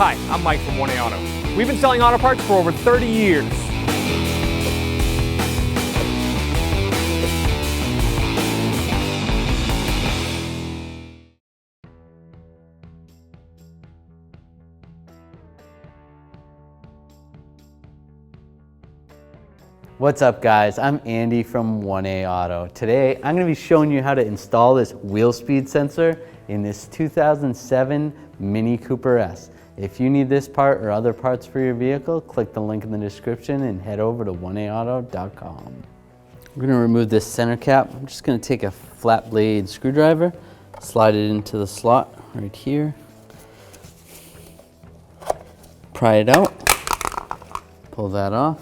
Hi, I'm Mike from 1A Auto. We've been selling auto parts for over 30 years. What's up guys, I'm Andy from 1A Auto. Today I'm going to be showing you how to install this wheel speed sensor in this 2007 Mini Cooper S. If you need this part or other parts for your vehicle, click the link in the description and head over to 1aauto.com. We're going to remove this center cap. I'm just going to take a flat blade screwdriver, slide it into the slot right here, pry it out, pull that off.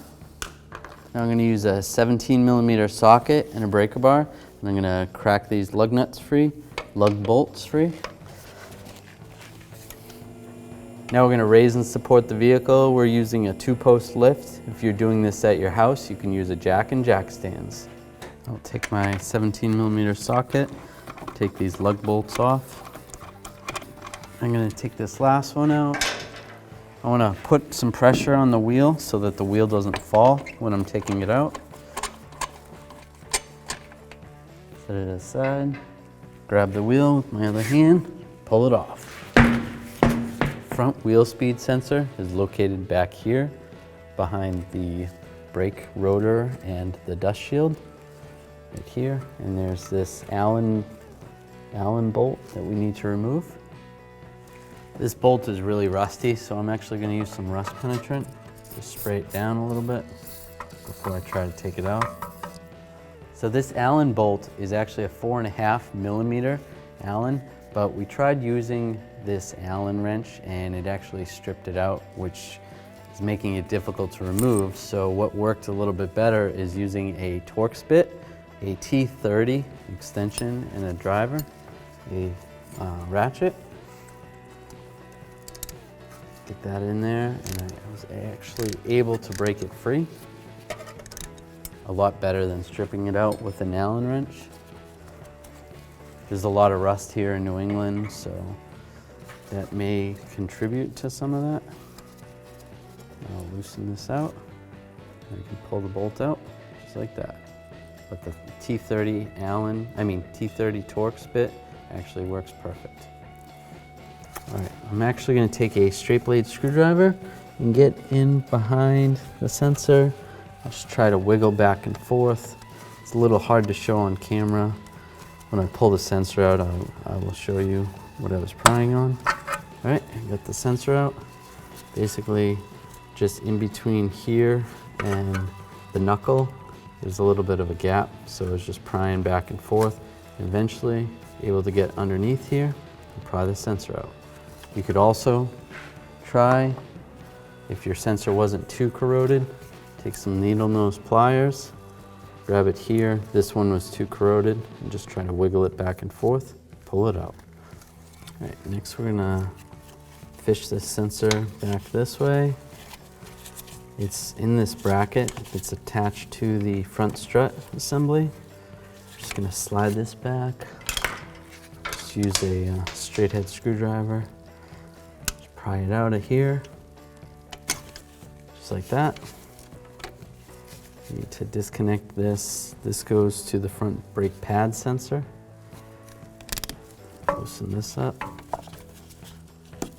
Now I'm going to use a 17mm socket and a breaker bar, and I'm going to crack these lug nuts free, lug bolts free. Now we're going to raise and support the vehicle. We're using a 2-post lift. If you're doing this at your house, you can use a jack and jack stands. I'll take my 17mm socket, take these lug bolts off. I'm going to take this last one out. I want to put some pressure on the wheel so that the wheel doesn't fall when I'm taking it out. Set it aside, grab the wheel with my other hand, pull it off. Front wheel speed sensor is located back here behind the brake rotor and the dust shield right here. And there's this Allen bolt that we need to remove. This bolt is really rusty, so I'm actually going to use some rust penetrant. Just spray it down a little bit before I try to take it out. So this Allen bolt is actually a 4.5mm Allen, but we tried using this Allen wrench and it actually stripped it out, which is making it difficult to remove. So what worked a little bit better is using a Torx bit, a T30 extension and a driver, a Ratchet. Get that in there, and I was actually able to break it free. A lot better than stripping it out with an Allen wrench. There's a lot of rust here in New England, so that may contribute to some of that. I'll loosen this out. And you can pull the bolt out, just like that. But the T30 T30 Torx bit actually works perfect. All right, I'm actually going to take a straight blade screwdriver and get in behind the sensor. I'll just try to wiggle back and forth. It's a little hard to show on camera. When I pull the sensor out, I will show you what I was prying on. All right, I got the sensor out. Basically, just in between here and the knuckle, there's a little bit of a gap, so I was just prying back and forth. Eventually, able to get underneath here and pry the sensor out. You could also try, if your sensor wasn't too corroded, take some needle nose pliers, grab it here. This one was too corroded, and just try to wiggle it back and forth, pull it out. All right, next we're gonna fish this sensor back this way. It's in this bracket. It's attached to the front strut assembly. Just gonna slide this back. Just use a straight head screwdriver. Pry it out of here, just like that. You need to disconnect this. This goes to the front brake pad sensor. Loosen this up.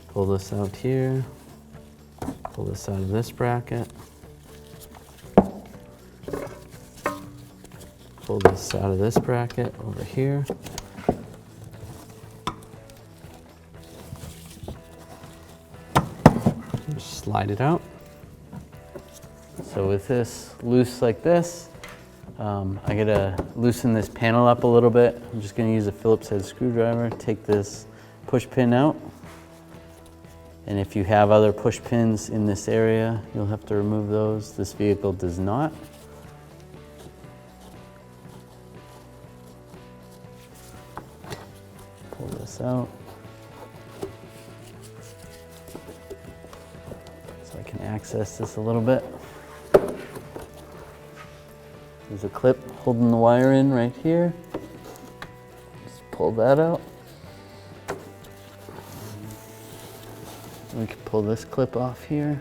Pull this out here. Pull this out of this bracket. Pull this out of this bracket over here. Just slide it out. So with this loose like this, I gotta loosen this panel up a little bit. I'm just gonna use a Phillips head screwdriver, take this push pin out. And if you have other push pins in this area, you'll have to remove those. This vehicle does not. Pull this out. So I can access this a little bit. There's a clip holding the wire in right here. Just pull that out. We can pull this clip off here.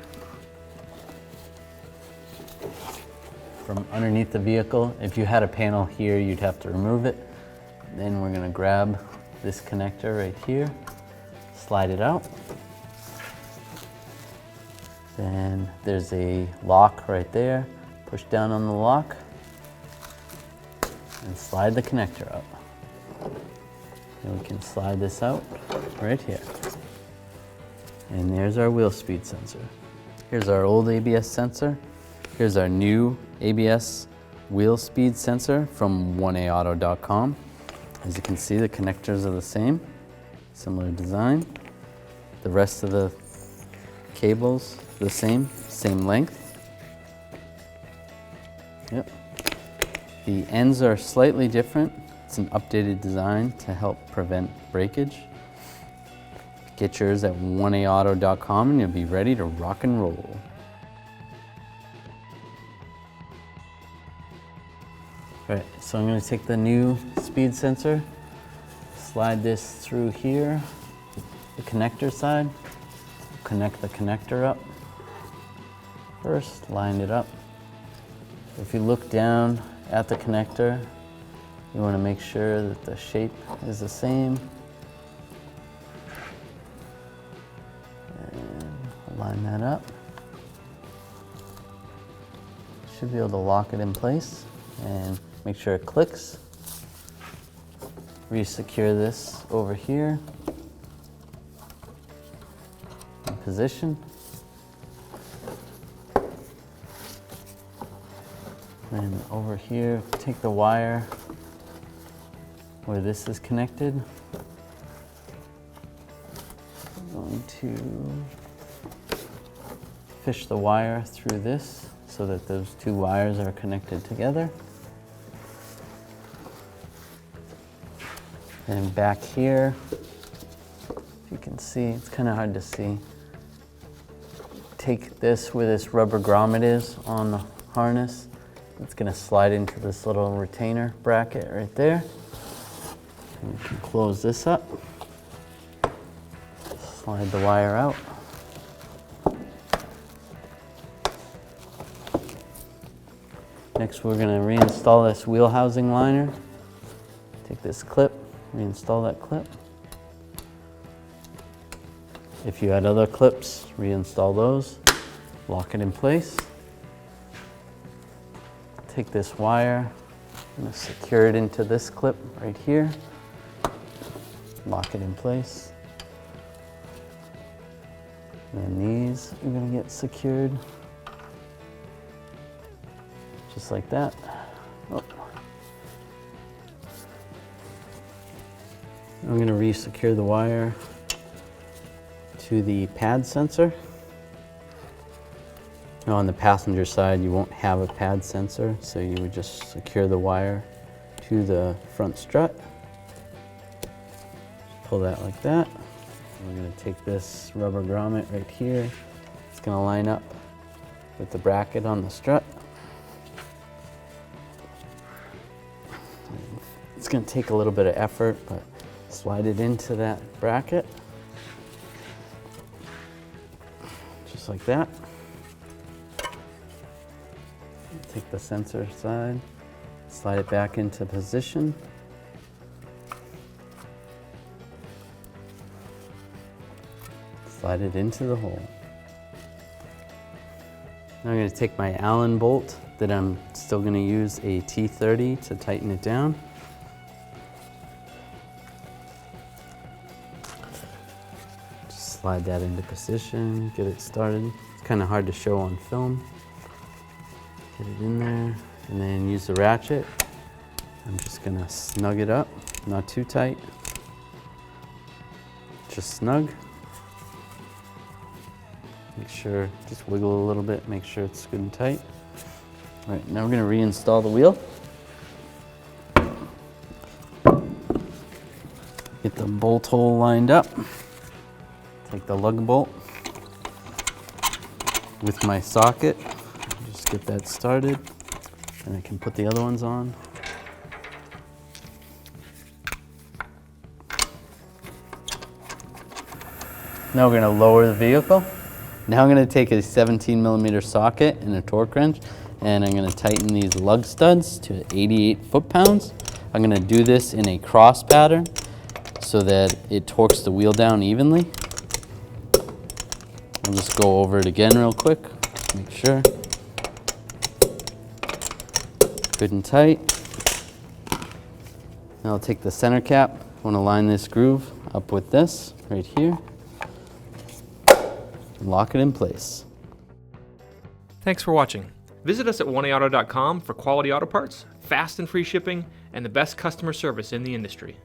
From underneath the vehicle. If you had a panel here, you'd have to remove it. Then we're gonna grab this connector right here, slide it out. Then there's a lock right there. Push down on the lock and slide the connector up. And we can slide this out right here. And there's our wheel speed sensor. Here's our old ABS sensor. Here's our new ABS wheel speed sensor from 1aauto.com. As you can see, the connectors are the same, similar design. The rest of the cables, the same length. Yep. The ends are slightly different. It's an updated design to help prevent breakage. Get yours at 1aauto.com and you'll be ready to rock and roll. All right, so I'm going to take the new speed sensor, slide this through here, the connector side, connect the connector up. First, line it up. If you look down at the connector, you want to make sure that the shape is the same. And line that up. Should be able to lock it in place and make sure it clicks. Re-secure this over here in position. And over here, take the wire where this is connected. I'm going to fish the wire through this so that those two wires are connected together. And back here, if you can see, it's kind of hard to see. Take this where this rubber grommet is on the harness. It's going to slide into this little retainer bracket right there. And you can close this up. Slide the wire out. Next, we're going to reinstall this wheel housing liner. Take this clip, reinstall that clip. If you had other clips, reinstall those. Lock it in place. Take this wire, I'm going to secure it into this clip right here. Lock it in place. And then these are going to get secured. Just like that. Oh. I'm going to re-secure the wire to the pad sensor. Now on the passenger side, you won't have a pad sensor, so you would just secure the wire to the front strut. Pull that like that. We're going to take this rubber grommet right here. It's going to line up with the bracket on the strut. It's going to take a little bit of effort, but slide it into that bracket. Just like that. Take the sensor side, slide it back into position. Slide it into the hole. Now I'm going to take my Allen bolt that I'm still going to use a T30 to tighten it down. Just slide that into position, get it started. It's kind of hard to show on film. Get it in there, and then use the ratchet. I'm just gonna snug it up, not too tight. Just snug. Make sure, just wiggle a little bit, make sure it's good and tight. All right, now we're gonna reinstall the wheel. Get the bolt hole lined up. Take the lug bolt with my socket. Get that started, and I can put the other ones on. Now we're going to lower the vehicle. Now I'm going to take a 17mm socket and a torque wrench, and I'm going to tighten these lug studs to 88 foot-pounds. I'm going to do this in a cross pattern so that it torques the wheel down evenly. I'll just go over it again real quick, make sure. Good and tight. Now I'll take the center cap. I want to line this groove up with this right here. Lock it in place. Thanks for watching. Visit us at oneauto.com for quality auto parts, fast and free shipping, and the best customer service in the industry.